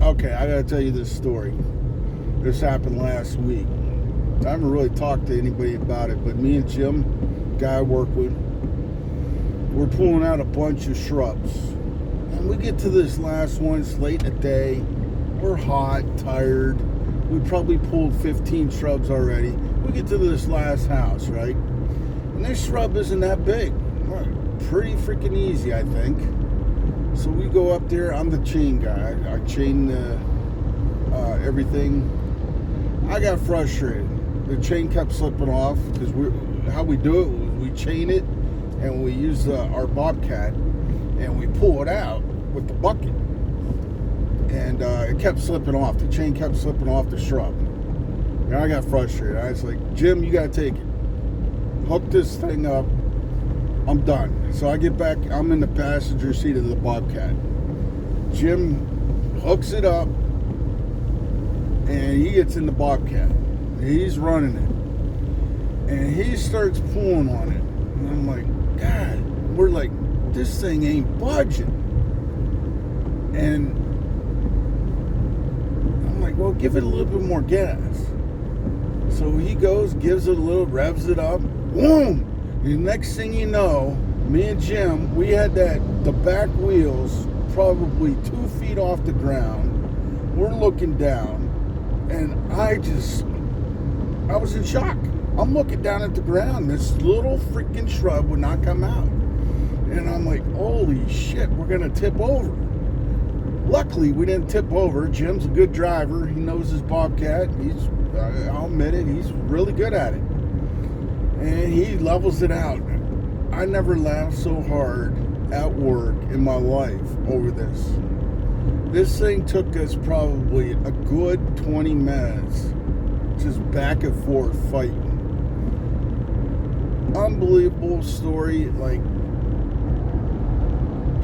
Okay, I gotta tell you this story. This happened last week. I haven't really talked to anybody about it, but me and Jim, guy I work with, we're pulling out a bunch of shrubs. And we get to this last one, it's late in the day. We're hot, tired. We probably pulled 15 shrubs already. We get to this last house, right? And this shrub isn't that big. Pretty freaking easy, I think. So we go up there. I'm the chain guy. I chain everything. I got frustrated. The chain kept slipping off because how we do it, we chain it and we use our Bobcat and we pull it out with the bucket. And it kept slipping off. The chain kept slipping off the shrub. And I got frustrated. I was like, Jim, you got to take it. Hook this thing up. I'm done. So I get back. I'm in the passenger seat of the Bobcat. Jim hooks it up. And he gets in the Bobcat. He's running it. And he starts pulling on it. And I'm like, God, we're like, this thing ain't budging. And I'm like, well, give it a little bit more gas. So he goes, gives it a little, revs it up. Boom! The next thing you know, me and Jim, we had the back wheels probably 2 feet off the ground. We're looking down. And I was in shock. I'm looking down at the ground. This little freaking shrub would not come out. And I'm like, holy shit, we're going to tip over. Luckily, we didn't tip over. Jim's a good driver. He knows his Bobcat. I'll admit it, he's really good at it. And he levels it out. I never laughed so hard at work in my life over this. This thing took us probably a good 20 minutes just back and forth fighting. Unbelievable story. Like,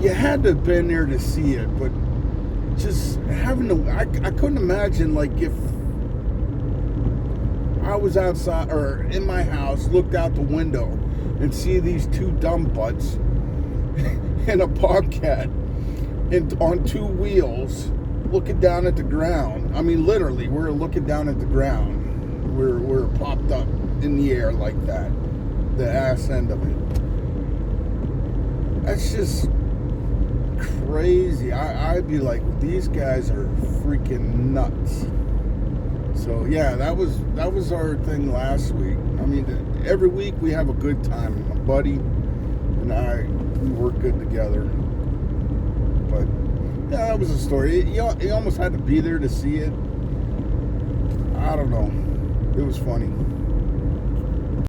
you had to have been there to see it, but just having to, I couldn't imagine, like, if I was outside or in my house, looked out the window and see these two dumb butts in a Bobcat and on 2 wheels looking down at the ground. I mean, literally, we're looking down at the ground. We're popped up in the air like that, the ass end of it. That's just crazy. I'd be like, these guys are freaking nuts. So yeah, that was our thing last week. I mean, every week we have a good time. My buddy and I, we work good together. But yeah, that was a story. You almost had to be there to see it. I don't know. It was funny.